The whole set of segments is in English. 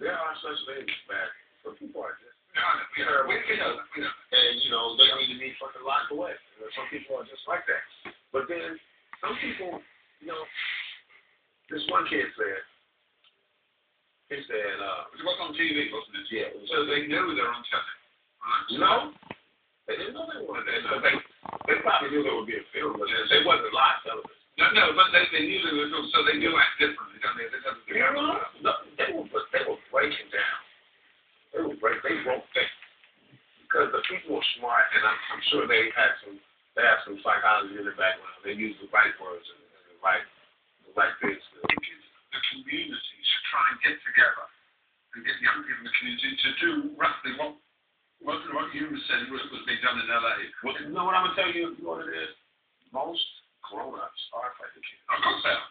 There are such things back. Some people are just we know. And they need to be fucking locked away. Some people are just like that. But then some people, this one kid said, he said, it was on TV, wasn't it? Yeah. So they knew they're on TV. Right? No. They didn't know they were. They probably knew they were being filmed, but they wasn't live television. No, but they knew they were filmed, so they knew act differently, don't they? They were breaking down. They broke things. Because the people were smart, and I'm sure they had some psychology in the background. They used the right words and the right things. The community should try and get together and get young people in the community to do roughly what you said was being done in LA. Well, you know what I'm gonna tell you? You know what it is? Most grown-ups are afraid of kids. Of course they are.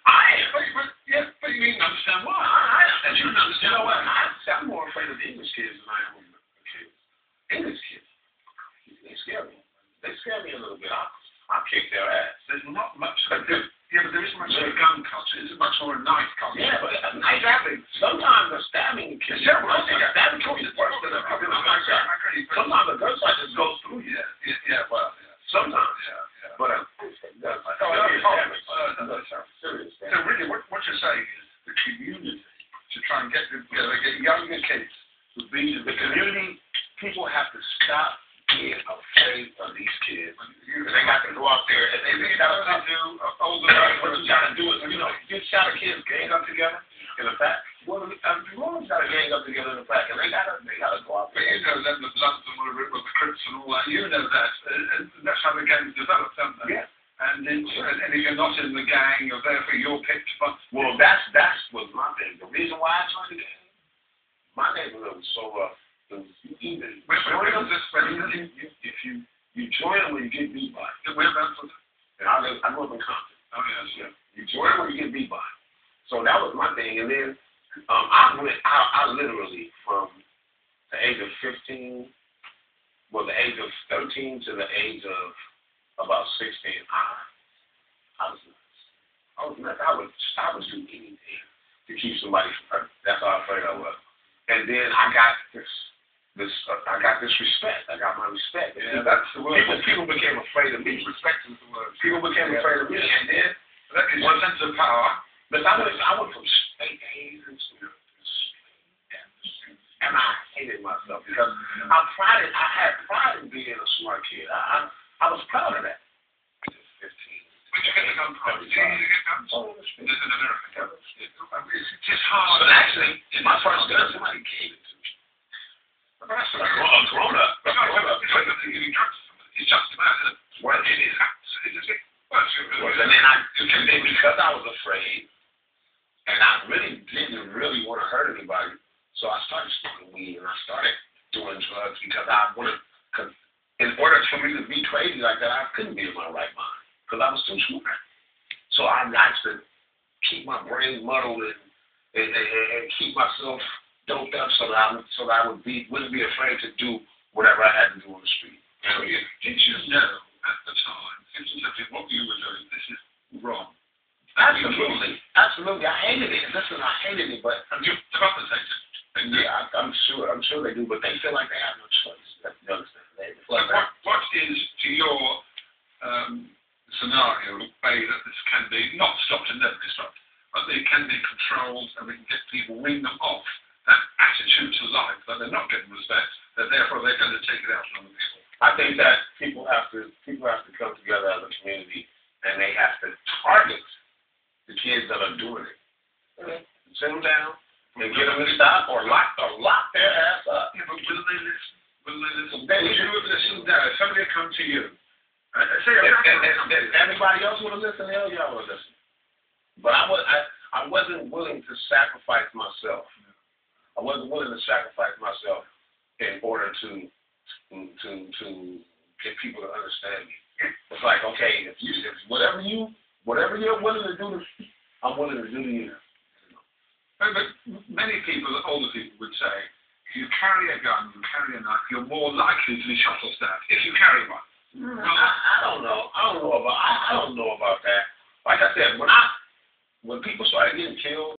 But you need to understand why. And you know what? I'm more afraid of English kids than I am of kids. English kids. They scare me. They scare me a little bit. I'll kick their ass. There's not much. But there isn't much of a gun culture. It's much more a knife culture. Yeah, but exactly. Sometimes the stabbing can be worse. Stabbing can be worse than a gun. Sometimes a gunshot just goes through you. Yeah. Sometimes. Yeah. But serious. So really, what you're saying is the community to try and get younger kids to be in the community. People have to stop being afraid of these kids. They got to go out there and they got to do older. What you got to do is, you shot a kids gang up together in the pack. Well, grown-ups got to gang up together in the pack, and they got to go out there. But them, the Bloods and whatever it was, the Crips and all that. You know that. And that's how the gangs develop, don't they? Yeah. And if you're not in the gang, you're there for your picked fun. Well, that was my thing. The reason why I joined the gang, my neighborhood was so rough. If you join them when you get beat by. And I grew up in Compton. Oh yes. You join them when you get beat by. So that was my thing. And then I literally from the age of 15, the age of 13 to the age of about 16, I was nuts. I would do anything to keep somebody from hurt. That's how afraid I was. And then I got this respect. I got my respect. Yeah, that's the word. People became afraid of me. Respect is the word. People became afraid of me, and then that is one sense of power. But I went from straight A's and and I hated myself because I had pride in being a smart kid. I was proud of that. 15. When you get the gun from? Did you get guns? Oh, in America. It's just hard. But actually, my first gun, somebody gave it to me. That's a grown up. It's just about it. Well, it is. And then because I was afraid, and I didn't really want to hurt anybody, so I started smoking weed and I started doing drugs because in order for me to be crazy like that, I couldn't be in my right mind because I was too smart. So I got to keep my brain muddled and keep myself doped up so that I wouldn't be afraid to do whatever I had to do on the street. So did you know at the time, what you were doing, this is wrong? Absolutely. I hated it. Listen, I hated it, but you compensated. Yeah, I'm sure they do, but they feel like they have no choice. You understand? What is, to your scenario, the way that this can be not stopped and never be stopped, but they can be controlled and we can get people, wean them off that attitude to life that they're not getting respect, that therefore they're going to take it out on other people? I think that people have to come together as a community and they have to target the kids that are doing it. Sit them down and get them to stop or lock their ass up. Yeah, but will they listen? Would you have listened now? If somebody had come to you, everybody else would have listened, hell yeah, I would have listened. But I wasn't willing to sacrifice myself. I wasn't willing to sacrifice myself in order to get people to understand me. It's like, okay, if whatever you're willing to do, I'm willing to do to you. But many people, older people, would say, if you carry a gun, you carry a knife, you're more likely to be shot or stabbed if you carry one. I don't know about that. Like I said, when people started getting killed,